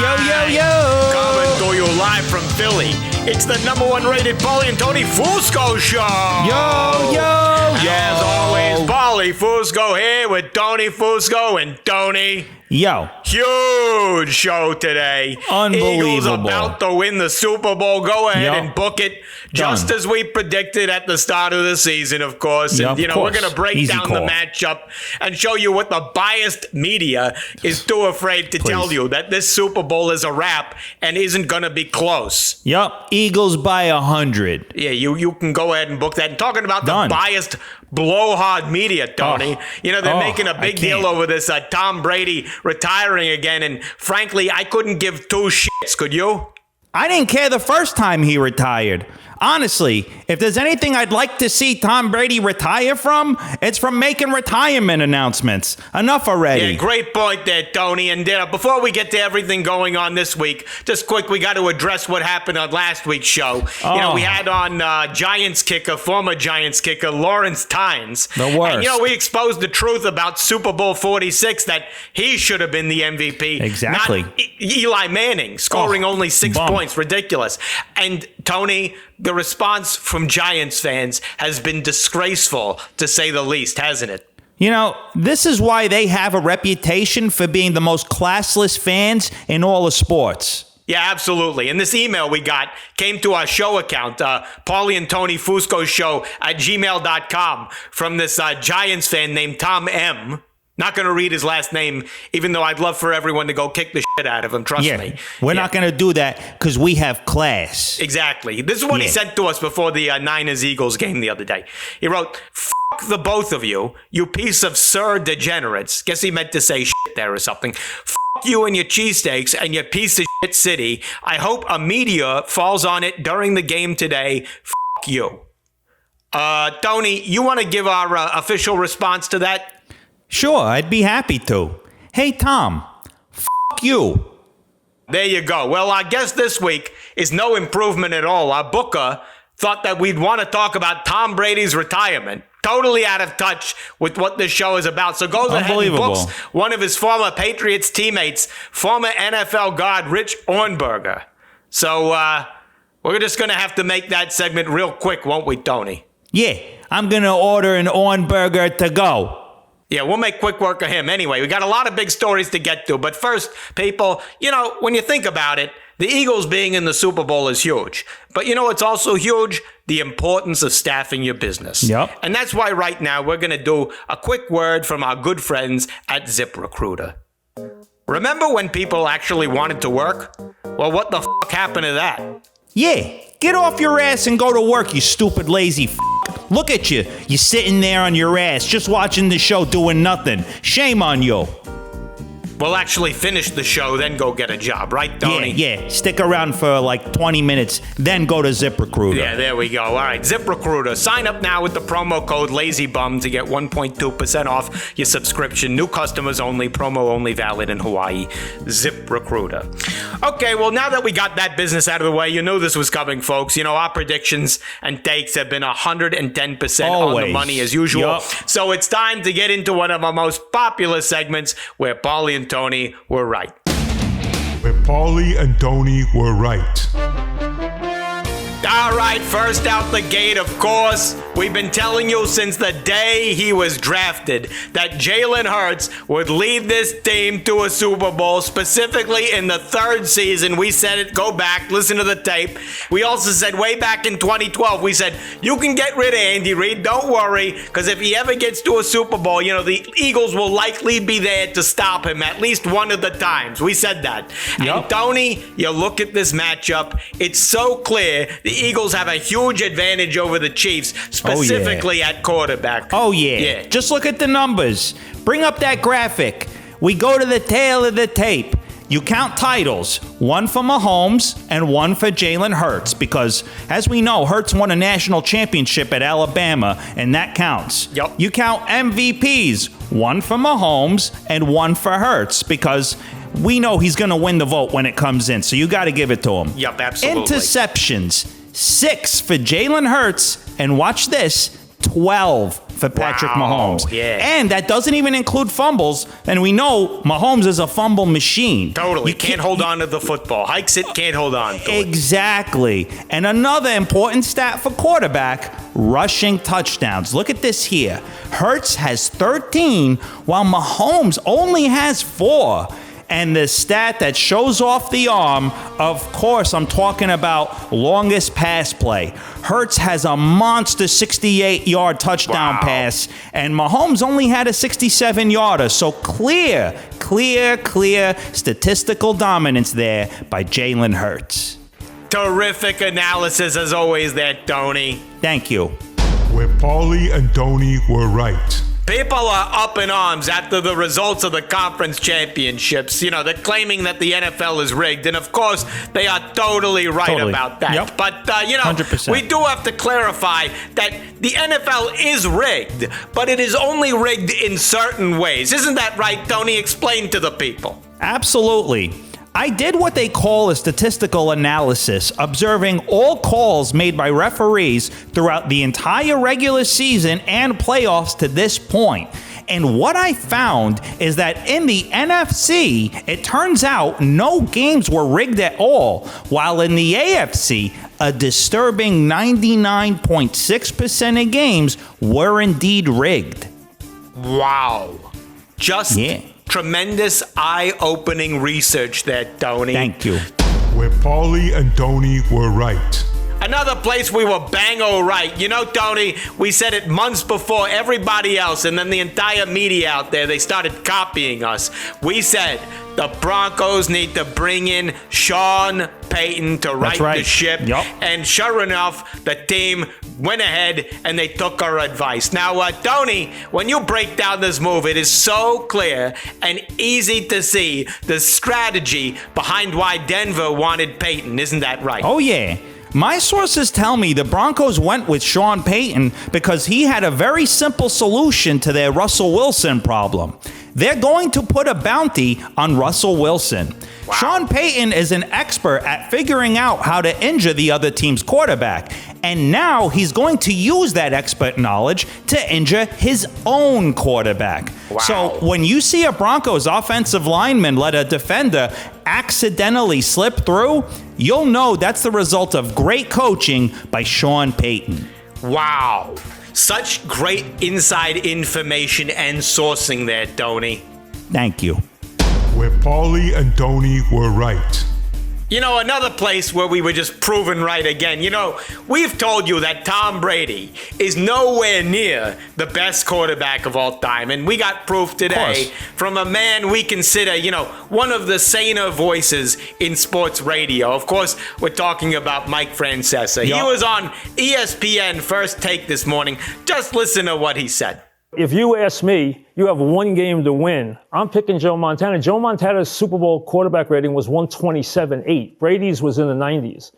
Yo. Coming to you live from Philly. It's the number one rated Paulie Tony Fusco Show. Yo. As always, Paulie Fusco here with Tony Fusco and Tony. Yo. Huge show today. Unbelievable. Eagles about to win the Super Bowl. Go ahead Yep. and book it. Just as we predicted at the start of the season, of course. And, Yeah, of we're course. going to break Easy down call. the matchup and show you what the biased media is too afraid to tell you, that this Super Bowl is a wrap and isn't going to be close. Yup. Eagles by 100. Yeah, you can go ahead and book that. And talking about Done. the biased blowhard media, Tony. They're making a big deal over this Tom Brady retiring again. And frankly, I couldn't give two shits. Could you? I didn't care the first time he retired. Honestly, if there's anything I'd like to see Tom Brady retire from, it's from making retirement announcements. Enough already. Yeah, great point there, Tony. And before we get to everything going on this week, just quick, we got to address what happened on last week's show. We had on former Giants kicker, Lawrence Tynes. The worst. And, we exposed the truth about Super Bowl 46, that he should have been the MVP. Exactly. Not Eli Manning, scoring only 6 bum. points. Ridiculous. And, Tony, the response from Giants fans has been disgraceful, to say the least, hasn't it? This is why they have a reputation for being the most classless fans in all of sports. Yeah, absolutely. And this email we got came to our show account, Paulie and Tony Fusco Show at gmail.com, from this Giants fan named Tom M. Not going to read his last name, even though I'd love for everyone to go kick the shit out of him. Trust me. We're not going to do that because we have class. Exactly. This is what he said to us before the Niners-Eagles game the other day. He wrote, "F*** the both of you, you piece of sir degenerates." Guess he meant to say shit there or something. "F*** you and your cheesesteaks and your piece of shit city. I hope a meteor falls on it during the game today. F*** you." Tony, you want to give our official response to that? Sure, I'd be happy to. Hey, Tom, you. There you go. Well, our guest this week is no improvement at all. Our booker thought that we'd want to talk about Tom Brady's retirement. Totally out of touch with what this show is about. So goes ahead and books one of his former Patriots teammates, former NFL guard Rich Ohrnberger. So we're just going to have to make that segment real quick, won't we, Tony? Yeah, I'm going to order an Ohrnberger to go. Yeah, we'll make quick work of him. Anyway, we got a lot of big stories to get to. But first, people, when you think about it, the Eagles being in the Super Bowl is huge. But what's also huge? The importance of staffing your business. Yep. And that's why right now we're going to do a quick word from our good friends at ZipRecruiter. Remember when people actually wanted to work? Well, what the f*** happened to that? Yeah, get off your ass and go to work, you stupid lazy f***. Look at you. You're sitting there on your ass just watching the show doing nothing. Shame on you. We'll actually finish the show, then go get a job, right, Tony? Yeah. Stick around for like 20 minutes, then go to ZipRecruiter. Yeah, there we go. All right, ZipRecruiter. Sign up now with the promo code LAZYBUM to get 1.2% off your subscription. New customers only, promo only valid in Hawaii. ZipRecruiter. Okay, well, now that we got that business out of the way, you knew this was coming, folks. Our predictions and takes have been 110% on the money as usual. Yep. So it's time to get into one of our most popular segments where Paulie and Tony were right. Where Paulie and Tony were right. All right, first out the gate, of course, we've been telling you since the day he was drafted that Jalen Hurts would lead this team to a Super Bowl, specifically in the third season. We said it, go back, listen to the tape. We also said way back in 2012, we said, you can get rid of Andy Reid, don't worry, because if he ever gets to a Super Bowl, the Eagles will likely be there to stop him at least one of the times. We said that. Yep. And Tony, you look at this matchup, it's so clear the Eagles have a huge advantage over the Chiefs, specifically at quarterback. Oh, yeah. Just look at the numbers. Bring up that graphic. We go to the tail of the tape. You count titles, one for Mahomes and one for Jalen Hurts, because, as we know, Hurts won a national championship at Alabama, and that counts. Yep. You count MVPs, one for Mahomes and one for Hurts, because we know he's going to win the vote when it comes in, so you got to give it to him. Yep, absolutely. Interceptions, 6 for Jalen Hurts, and watch this, 12 for Patrick Wow, Mahomes. yeah. And that doesn't even include fumbles. And we know Mahomes is a fumble machine. Totally. Can't hold on to the football. Hikes it, can't hold on to it. Exactly. And another important stat for quarterback, rushing touchdowns. Look at this here. Hurts has 13, while Mahomes only has 4. And the stat that shows off the arm, of course, I'm talking about longest pass play. Hurts has a monster 68-yard touchdown pass, and Mahomes only had a 67-yarder. So clear statistical dominance there by Jalen Hurts. Terrific analysis as always there, Tony. Thank you. Where Paulie and Tony were right. People are up in arms after the results of the conference championships. You know, they're claiming that the NFL is rigged, and of course, they are totally right about that. Yep. But, 100%. we do have to clarify that the NFL is rigged, but it is only rigged in certain ways. Isn't that right, Tony? Explain to the people. Absolutely. I did what they call a statistical analysis, observing all calls made by referees throughout the entire regular season and playoffs to this point. And what I found is that in the NFC, it turns out no games were rigged at all, while in the AFC, a disturbing 99.6% of games were indeed rigged. Wow. Just tremendous eye-opening research there, Tony. Thank you. Where Paulie and Tony were right. Another place we were bang-o right. You know, Tony, we said it months before everybody else, and then the entire media out there, they started copying us. We said the Broncos need to bring in Sean Payton to right the ship. Yep. And sure enough, the team went ahead and they took our advice. Now, Tony, when you break down this move, it is so clear and easy to see the strategy behind why Denver wanted Payton. Isn't that right? Oh, yeah. My sources tell me the Broncos went with Sean Payton because he had a very simple solution to their Russell Wilson problem. They're going to put a bounty on Russell Wilson. Wow. Sean Payton is an expert at figuring out how to injure the other team's quarterback. And now he's going to use that expert knowledge to injure his own quarterback. Wow. So when you see a Broncos offensive lineman let a defender accidentally slip through, you'll know that's the result of great coaching by Sean Payton. Wow. Such great inside information and sourcing there, Tony. Thank you. Where Paulie and Tony were right. You know, another place where we were just proven right again. You know, we've told you that Tom Brady is nowhere near the best quarterback of all time. And we got proof today from a man we consider, one of the saner voices in sports radio. Of course, we're talking about Mike Francesa. Yep. He was on ESPN First Take this morning. Just listen to what he said. If you ask me, you have one game to win. I'm picking Joe Montana. Joe Montana's Super Bowl quarterback rating was 127.8. Brady's was in the 90s.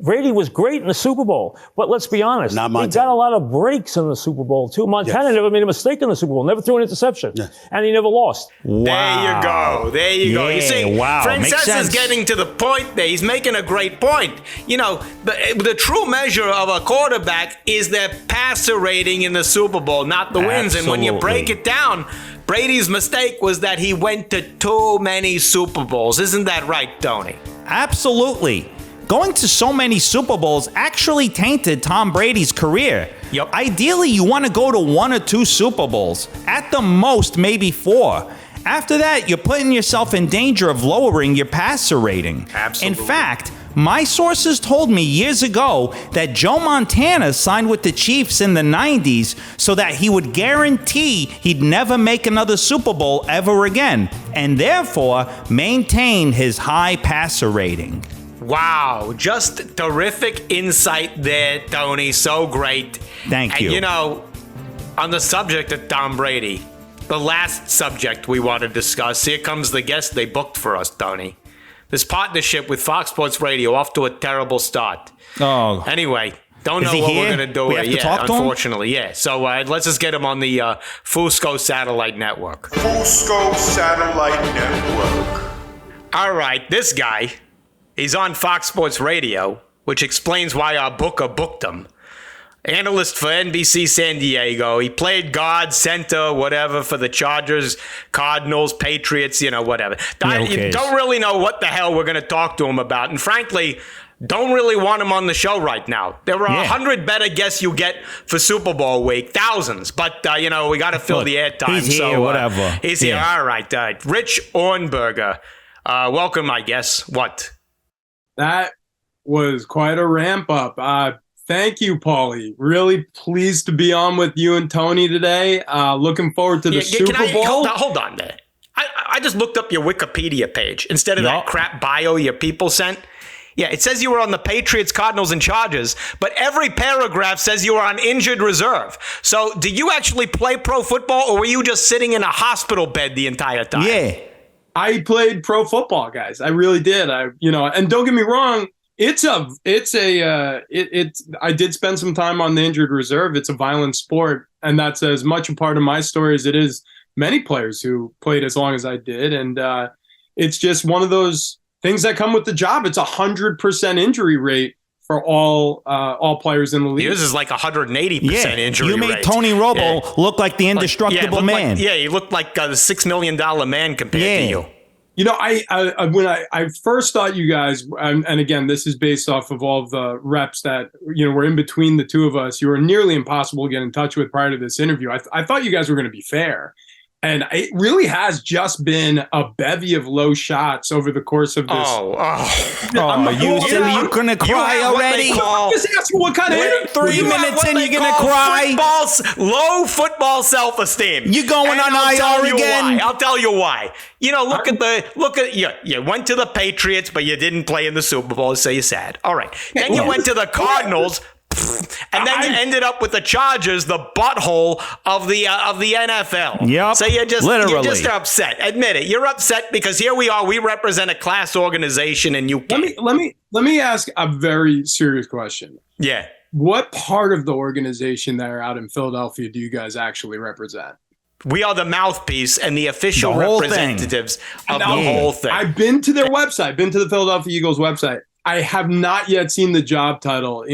Brady was great in the Super Bowl, but let's be honest, he got a lot of breaks in the Super Bowl, too. Montana never made a mistake in the Super Bowl, never threw an interception, and he never lost. Wow. There you go. You see, Francesa's getting to the point there. He's making a great point. The true measure of a quarterback is their passer rating in the Super Bowl, not the wins. And when you break it down, Brady's mistake was that he went to too many Super Bowls. Isn't that right, Tony? Absolutely. Going to so many Super Bowls actually tainted Tom Brady's career. Yep. Ideally, you want to go to 1 or 2 Super Bowls. At the most, maybe 4. After that, you're putting yourself in danger of lowering your passer rating. Absolutely. In fact, my sources told me years ago that Joe Montana signed with the Chiefs in the 90s so that he would guarantee he'd never make another Super Bowl ever again, and therefore maintain his high passer rating. Wow, just terrific insight there, Tony. So great. Thank you. And on the subject of Tom Brady, the last subject we want to discuss, here comes the guest they booked for us, Tony. This partnership with Fox Sports Radio off to a terrible start. Oh. Anyway, don't know what we're going to do yet, unfortunately. Yeah, so let's just get him on the Fusco Satellite Network. Fusco Satellite Network. All right, this guy... he's on Fox Sports Radio, which explains why our booker booked him. analyst for NBC San Diego. He played guard, center, whatever for the Chargers, Cardinals, Patriots, whatever. You don't really know what the hell we're going to talk to him about. And frankly, don't really want him on the show right now. There are 100 better guests you get for Super Bowl week, thousands. But, we got to fill the airtime. He's here, whatever. He's here. All right. Rich Ohrnberger. Welcome, I guess. What? That was quite a ramp up. Thank you, Paulie. Really pleased to be on with you and Tony today. Looking forward to the Super Bowl. Hold on there. I just looked up your Wikipedia page instead of that crap bio your people sent. Yeah, it says you were on the Patriots, Cardinals, and Chargers, but every paragraph says you were on injured reserve. So did you actually play pro football, or were you just sitting in a hospital bed the entire time? Yeah. I played pro football, guys. I really did. And don't get me wrong, I did spend some time on the injured reserve. It's a violent sport, and that's as much a part of my story as it is many players who played as long as I did. And it's just one of those things that come with the job. It's 100% injury rate for all players in the league. Yours is like 180% injury rate. You made Tony Romo look like the indestructible man. He looked like a $6 million man compared to you. When I first thought you guys, and again, this is based off of all of the reps that, were in between the two of us, you were nearly impossible to get in touch with prior to this interview. I thought you guys were going to be fair. And it really has just been a bevy of low shots over the course of this. You're going to cry already? I'm just asking what kind of 3 minutes in, you're going to cry? Low football self-esteem. You going on IR again? I'll tell you why. Look at you went to the Patriots, but you didn't play in the Super Bowl, so you're sad. All right. Then you went to the Cardinals. And then you ended up with the Chargers, the butthole of the NFL. Yep. So you're just upset. Admit it. You're upset because here we are. We represent a class organization, and you can't. Let me ask a very serious question. Yeah. What part of the organization that are out in Philadelphia do you guys actually represent? We are the mouthpiece and the official representatives of the whole thing. I've been to their website, been to the Philadelphia Eagles website. I have not yet seen the job title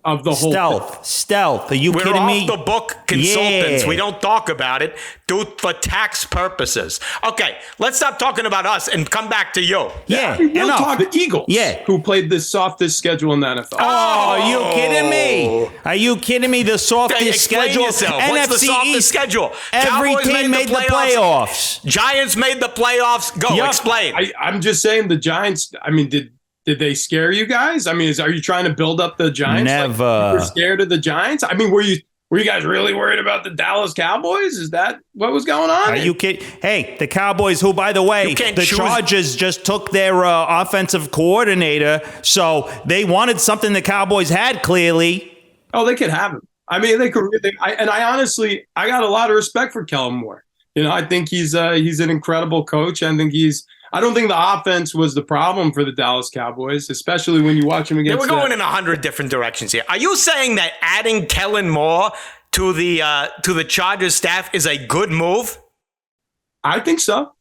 of the whole thing. Stealth. Are you kidding me? We're off the book consultants. Yeah. We don't talk about it. Do it for tax purposes. Okay, let's stop talking about us and come back to you. Yeah, we'll talk the Eagles. Yeah, who played the softest schedule in the NFL. Oh, are you kidding me? Are you kidding me? The softest schedule. Yourself. NFC What's the softest East schedule? Every Cowboys team made the playoffs. Giants made the playoffs. Go explain. I'm just saying the Giants. I mean, Did they scare you guys? I mean, are you trying to build up the Giants? Never. Like, you're scared of the Giants? I mean, were you guys really worried about the Dallas Cowboys? Is that what was going on? Are you kidding? Hey, the Cowboys, who, by the way, the Chargers just took their offensive coordinator, so they wanted something the Cowboys had, clearly. Oh, they could have him. I mean, they could. I honestly got a lot of respect for Kellen Moore. I think he's an incredible coach. I don't think the offense was the problem for the Dallas Cowboys, especially when you watch them against. We're going in 100 different directions here. Are you saying that adding Kellen Moore to the Chargers staff is a good move? I think so.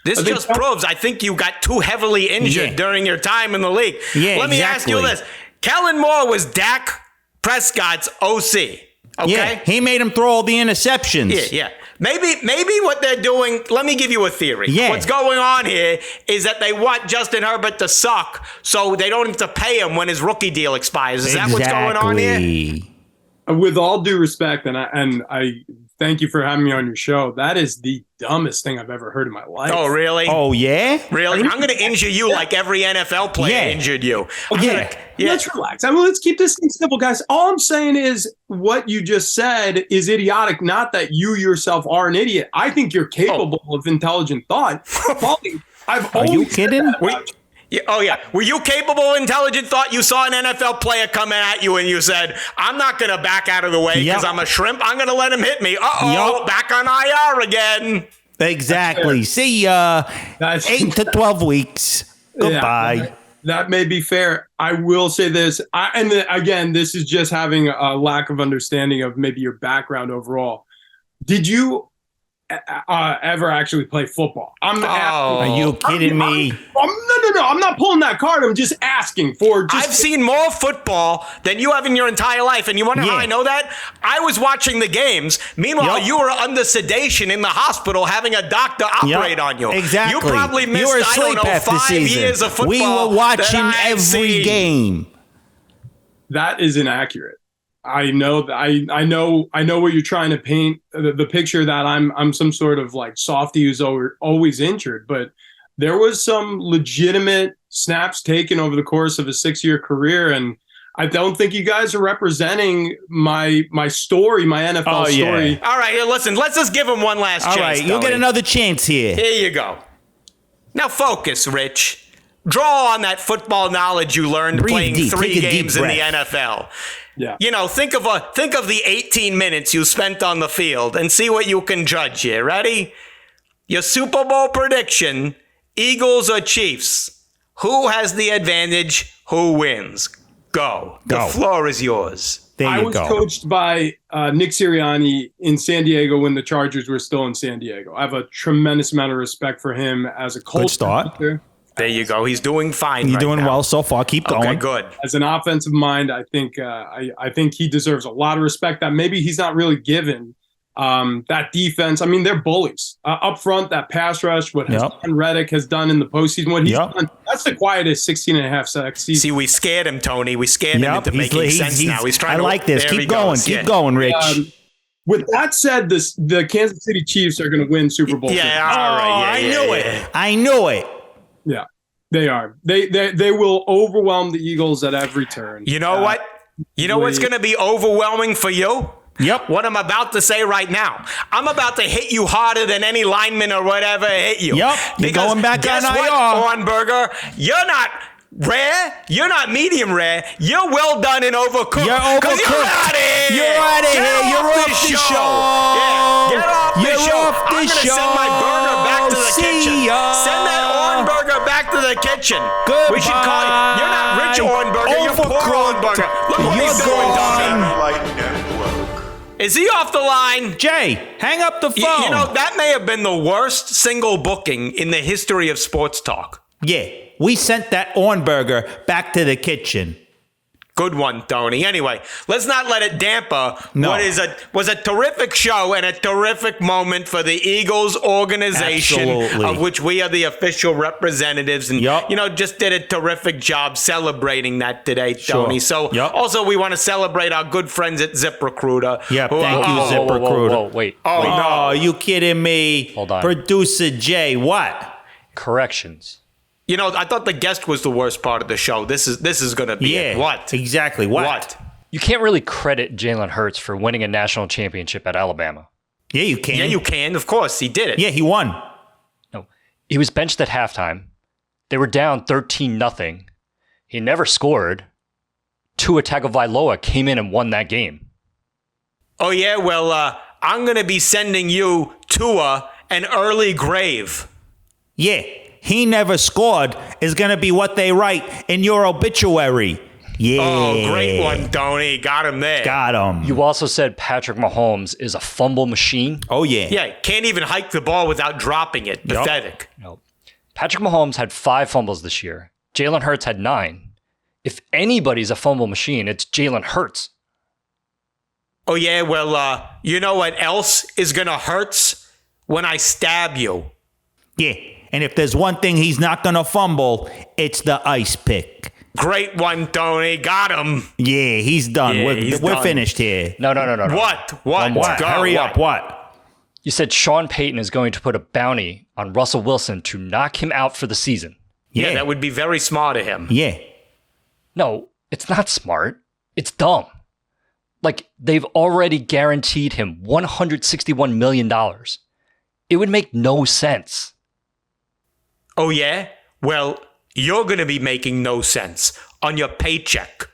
This just proves I think you got too heavily injured during your time in the league. Yeah, Let me ask you this. Kellen Moore was Dak Prescott's OC. Okay? Yeah, he made him throw all the interceptions. Yeah. Maybe what they're doing, let me give you a theory. Yeah. What's going on here is that they want Justin Herbert to suck so they don't have to pay him when his rookie deal expires. Is that what's going on here? With all due respect, and I thank you for having me on your show, that is the dumbest thing I've ever heard in my life. Oh, really? Oh, yeah? Really? I'm going to injure you like every NFL player injured you. Let's relax. I mean, let's keep this thing simple, guys. All I'm saying is what you just said is idiotic, not that you yourself are an idiot. I think you're capable of intelligent thought. Are you kidding? Were you capable of intelligent thought? You saw an NFL player coming at you and you said, I'm not going to back out of the way because I'm a shrimp. I'm going to let him hit me. Back on IR again. Exactly. See ya. 8 to 12 weeks. Goodbye. Yeah, that may be fair. I will say this. Again, this is just having a lack of understanding of maybe your background overall. Did you ever actually play football? Are you kidding me? I'm not pulling that card. I'm just asking for. I've seen more football than you have in your entire life, and you wonder how I know that? I was watching the games. Meanwhile, you were under sedation in the hospital having a doctor operate on you. Exactly. You probably missed, you were asleep half the 5 season. years of football. We were watching every game. That is inaccurate. I know that I know what you're trying to paint, the picture that I'm some sort of like softy who's always injured, but there was some legitimate snaps taken over the course of a 6-year career, and I don't think you guys are representing my story, my NFL story. All right, here, listen, let's just give him one last chance. All right, you'll get another chance here. Here you go. Now focus, Rich. Draw on that football knowledge you learned playing deep. 3 games in the breath. NFL. Yeah. You know, think of the 18 minutes you spent on the field and see what you can judge here. Ready? Your Super Bowl prediction, Eagles or Chiefs? Who has the advantage? Who wins? Go. The floor is yours. I was coached by Nick Sirianni in San Diego when the Chargers were still in San Diego. I have a tremendous amount of respect for him as a coach. Good start. There you go. He's doing fine. You're doing well so far. Keep going. Okay, good. As an offensive mind, I think I think he deserves a lot of respect that maybe he's not really given. That defense, I mean, they're bullies. Up front, that pass rush, what Hassan Reddick has done in the postseason, what he's done, that's the quietest 16.5 sacks season. See, we scared him, Tony. We scared him into making sense now. He's trying I like this. Keep going. Keep going, Rich. With that said, the Kansas City Chiefs are going to win Super Bowl. Yeah, all right. I knew it. Yeah, they are. They will overwhelm the Eagles at every turn. You know what? You know what's going to be overwhelming for you? Yep. What I'm about to say right now. I'm about to hit you harder than any lineman or whatever hit you. Yep. You're going back guess on what, IR. Ohrnberger? You're not rare. You're not medium rare. You're well done and overcooked. You're overcooked. You're out of here. You're out of Get here. You're off the show. Yeah, get off You're the show. off the I'm going to show. send my burger back to the See kitchen. ya. Send that Ohrnberger back to the kitchen. Goodbye. We should call you. You're not Rich Ohrnberger. You're poor Overcooked. Ohrnberger. Look what You're he's doing, Tony. gone. Is he off the line? Jay, hang up the phone. You know, that may have been the worst single booking in the history of sports talk. Yeah, we sent that Ohrnberger back to the kitchen. Good one, Tony. Anyway, let's not let it damper what was a terrific show and a terrific moment for the Eagles organization, Absolutely. of which we are the official representatives, and just did a terrific job celebrating that today, Tony. So also we want to celebrate our good friends at ZipRecruiter. Yeah, thank you, ZipRecruiter. Whoa, wait. Oh, wait. no. Are you kidding me? Hold on. Producer Jay, what? Corrections. You know, I thought the guest was the worst part of the show. This is going to be it. What? Exactly. What? You can't really credit Jalen Hurts for winning a national championship at Alabama. Yeah, you can. Yeah, you can. Of course, he did it. Yeah, he won. No, he was benched at halftime. They were down 13-0. He never scored. Tua Tagovailoa came in and won that game. Oh, yeah? Well, I'm going to be sending you Tua an early grave. Yeah, he never scored is going to be what they write in your obituary. Yeah. Oh, great one, Tony. Got him there. Got him. You also said Patrick Mahomes is a fumble machine. Oh, yeah. Yeah, can't even hike the ball without dropping it. Pathetic. No. Patrick Mahomes had 5 fumbles this year. Jalen Hurts had 9. If anybody's a fumble machine, it's Jalen Hurts. Oh, yeah? Well, you know what else is going to hurt? When I stab you. Yeah. And if there's one thing he's not going to fumble, it's the ice pick. Great one, Tony. Got him. Yeah, he's done. Yeah, We're finished here. No. What? What? Go. Hurry up. What? You said Sean Payton is going to put a bounty on Russell Wilson to knock him out for the season. Yeah, that would be very smart of him. Yeah. No, it's not smart. It's dumb. Like, they've already guaranteed him $161 million. It would make no sense. Oh, yeah? Well, you're going to be making no sense on your paycheck.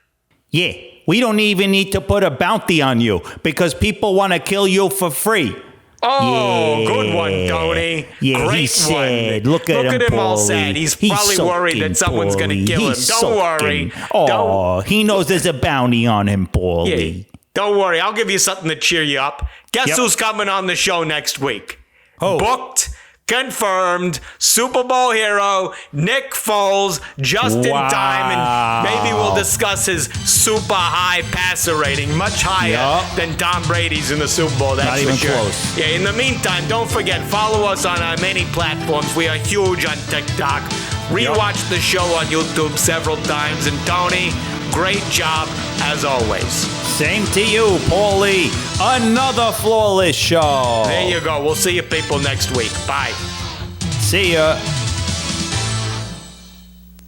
Yeah. We don't even need to put a bounty on you because people want to kill you for free. Oh, good one, Tony. Yeah, Great he said, one. Look at him all Paulie. sad. He's probably worried that someone's going to kill him. Don't worry. Oh, he knows there's a bounty on him, Paulie. Yeah, don't worry. I'll give you something to cheer you up. Guess who's coming on the show next week? Oh. Booked, confirmed Super Bowl hero Nick Foles just in time, and maybe we'll discuss his super high passer rating, much higher than Tom Brady's in the Super Bowl. That's Not even for sure. close. Yeah. In the meantime, don't forget, follow us on our many platforms. We are huge on TikTok. Rewatch the show on YouTube several times, and Tony, great job as always. Same to you, Paulie. Another flawless show. There you go. We'll see you people next week. Bye. See ya.